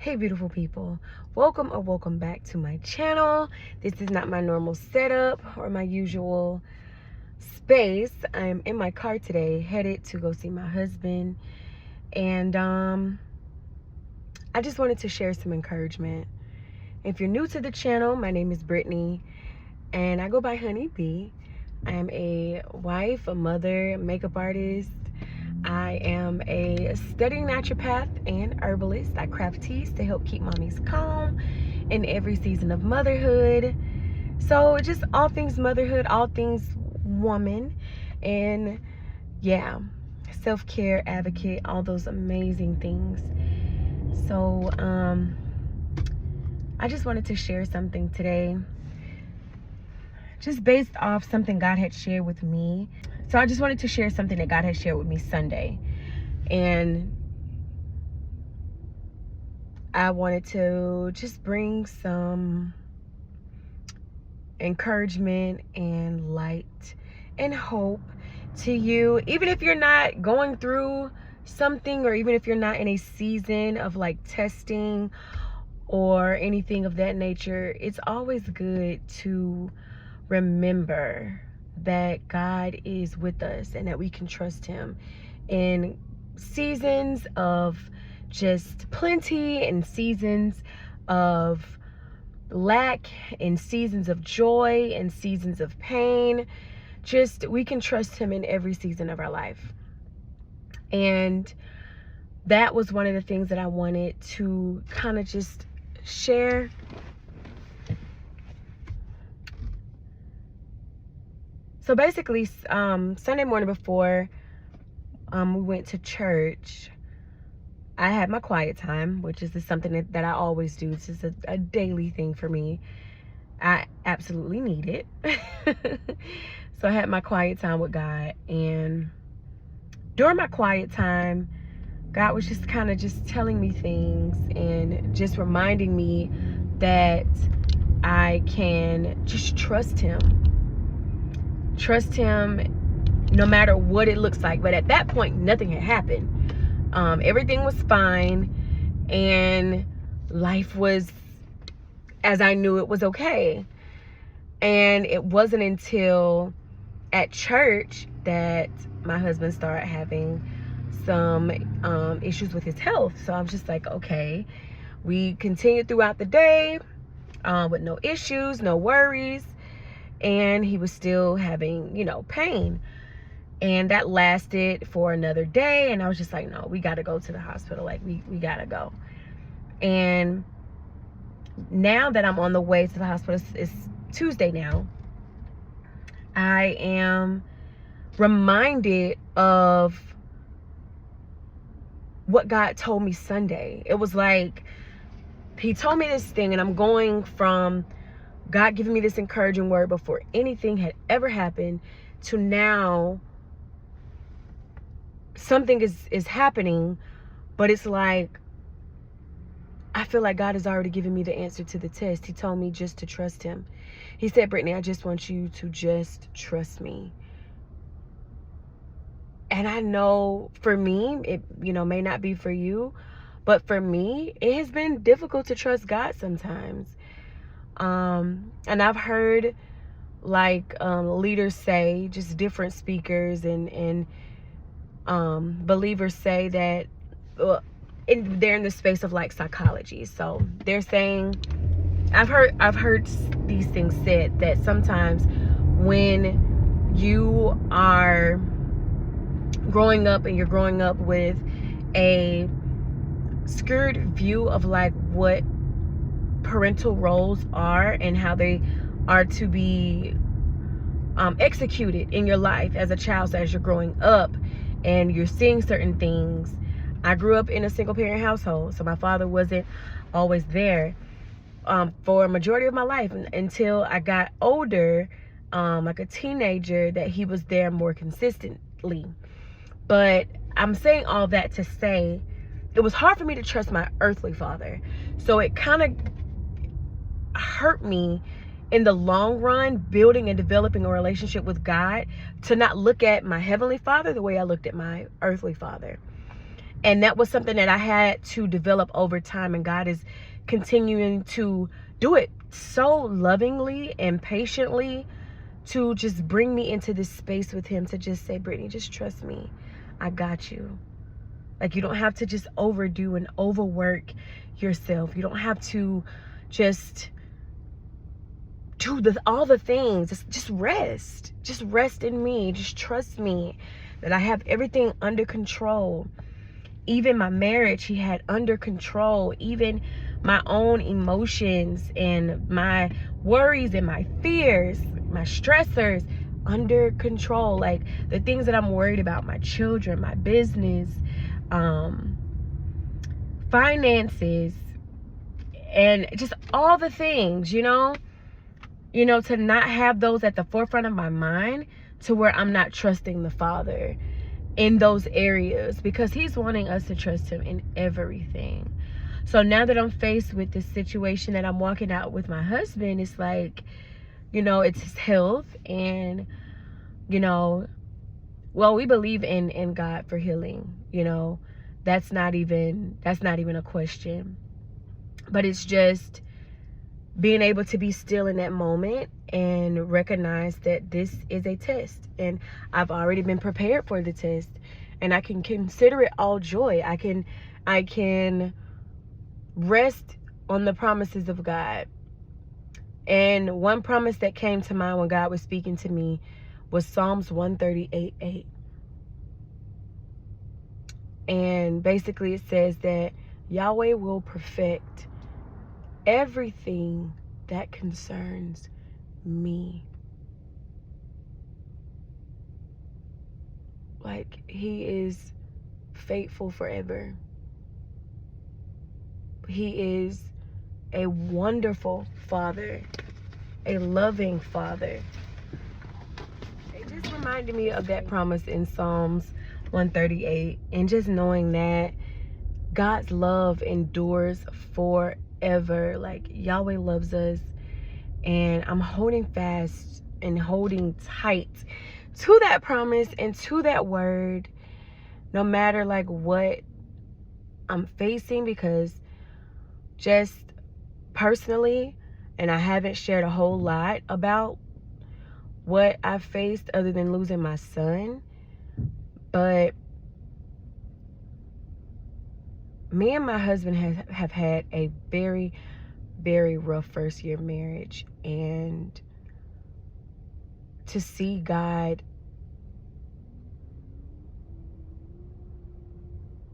Hey beautiful people, welcome or welcome back to my channel. This is not my normal setup or my usual space. I'm in my car today, headed to go see my husband, and I just wanted to share some encouragement. If you're new to the channel, my name is Brittany and I go by Honey Bee. I am a wife, a mother, a makeup artist. I am a studying naturopath and herbalist. I craft teas to help keep mommies calm in every season of motherhood. So just all things motherhood, all things woman, and yeah, self-care advocate, all those amazing things. So I just wanted to share something today, just based off something God had shared with me. So I just wanted to share something that God had shared with me Sunday. And I wanted to just bring some encouragement and light and hope to you. Even if you're not going through something, or even if you're not in a season of like testing or anything of that nature, it's always good to remember that God is with us and that we can trust him in seasons of just plenty and seasons of lack and seasons of joy and seasons of pain. Just, we can trust him in every season of our life. And that was one of the things that I wanted to kind of just share. So basically, Sunday morning before we went to church, I had my quiet time, which is something that I always do. It's just a daily thing for me. I absolutely need it. So I had my quiet time with God. And during my quiet time, God was just kind of just telling me things and just reminding me that I can just trust him. Trust him no matter what it looks like. But at that point, nothing had happened. Everything was fine, and life was as I knew it was okay. And it wasn't until at church that my husband started having some issues with his health. So I was just like, okay. We continued throughout the day with no issues, no worries. And he was still having, pain. And that lasted for another day. And I was just like, no, we got to go to the hospital. Like, we got to go. And now that I'm on the way to the hospital, it's Tuesday now, I am reminded of what God told me Sunday. It was like, he told me this thing, and I'm going from God giving me this encouraging word before anything had ever happened to now something is happening, but it's like, I feel like God has already given me the answer to the test. He told me just to trust him. He said, Brittany, I just want you to just trust me. And I know for me, it may not be for you, but for me, it has been difficult to trust God sometimes. And I've heard leaders say, just different speakers and believers say that they're in the space of like psychology. So they're saying, I've heard these things said, that sometimes when you are growing up and you're growing up with a skewed view of like what parental roles are and how they are to be executed in your life as a child. So as you're growing up and you're seeing certain things. I grew up in a single parent household, so my father wasn't always there for a majority of my life until I got older, like a teenager, that he was there more consistently. But I'm saying all that to say, it was hard for me to trust my earthly father. So it kind of hurt me in the long run, building and developing a relationship with God, to not look at my heavenly father the way I looked at my earthly father. And that was something that I had to develop over time, and God is continuing to do it so lovingly and patiently, to just bring me into this space with him, to just say, Brittany, just trust me. I got you. Like, you don't have to just overdo and overwork yourself. You don't have to just do all the things. Just rest. Just rest in me. Just trust me that I have everything under control. Even my marriage, he had under control. Even my own emotions and my worries and my fears, my stressors, under control. Like, the things that I'm worried about, my children, my business, finances, and just all the things, to not have those at the forefront of my mind, to where I'm not trusting the Father in those areas, because he's wanting us to trust him in everything. So now that I'm faced with this situation that I'm walking out with my husband, it's like, it's his health, and well, we believe in God for healing. That's not even a question. But it's just being able to be still in that moment and recognize that this is a test, and I've already been prepared for the test, and I can consider it all joy. I can rest on the promises of God. And one promise that came to mind when God was speaking to me was Psalms 138:8. And basically it says that Yahweh will perfect everything that concerns me. Like, he is faithful forever. He is a wonderful Father, a loving Father. It just reminded me of that promise in Psalms 138, and just knowing that God's love endures forever. Like, Yahweh loves us, and I'm holding fast and holding tight to that promise and to that word, no matter like what I'm facing. Because just personally, and I haven't shared a whole lot about what I faced other than losing my son, but me and my husband have had a very, very rough first year of marriage. And to see God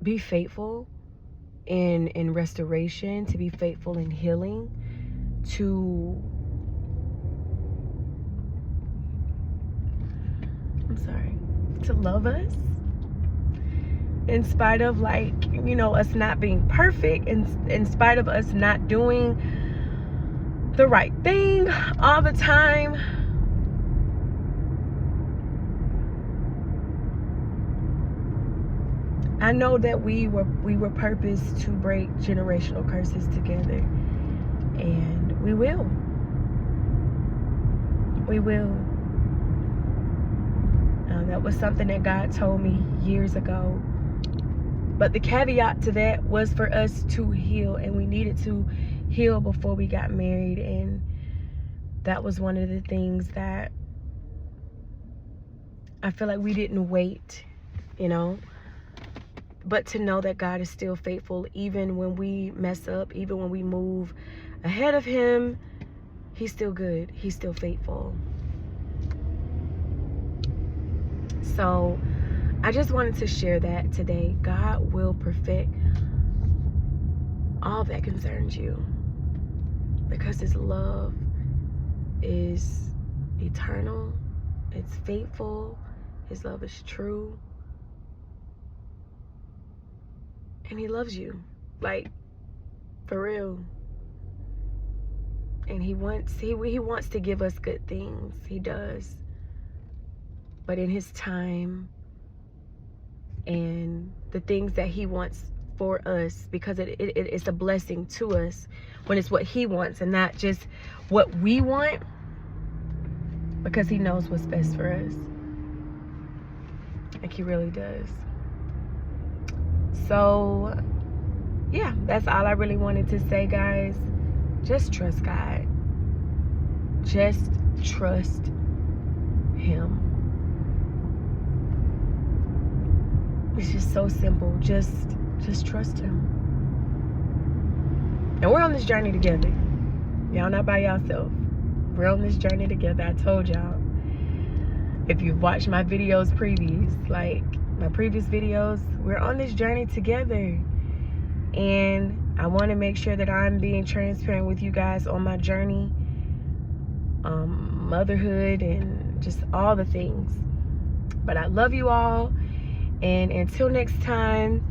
be faithful in restoration, to be faithful in healing, to love us in spite of, like, us not being perfect, in spite of us not doing the right thing all the time. I know that we were purposed to break generational curses together, and we will. That was something that God told me years ago. But the caveat to that was for us to heal, and we needed to heal before we got married. And that was one of the things that I feel like we didn't wait, But to know that God is still faithful, even when we mess up, even when we move ahead of him, he's still good. He's still faithful. So I just wanted to share that today. God will perfect all that concerns you, because his love is eternal. It's faithful. His love is true. And he loves you, like, for real. And he wants to give us good things. He does. But in his time, and the things that he wants for us, because it's a blessing to us when it's what he wants and not just what we want, because he knows what's best for us. Like, he really does. So yeah, that's all I really wanted to say, guys. Just trust God. Just trust him. It's just so simple. Just trust him. And we're on this journey together. Y'all not by yourself. We're on this journey together. I told y'all. If you've watched my videos previous, like my previous videos, we're on this journey together. And I want to make sure that I'm being transparent with you guys on my journey. Motherhood and just all the things. But I love you all. And until next time,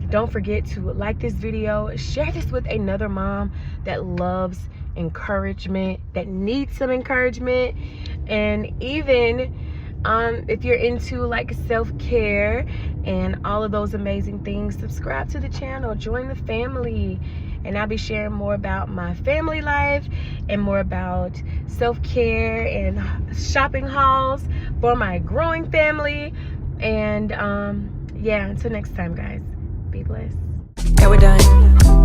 don't forget to like this video, share this with another mom that loves encouragement, that needs some encouragement. And even if you're into like self-care and all of those amazing things, subscribe to the channel, join the family, and I'll be sharing more about my family life and more about self-care and shopping hauls for my growing family. And yeah, until next time, guys, be blessed. Yeah, we're done.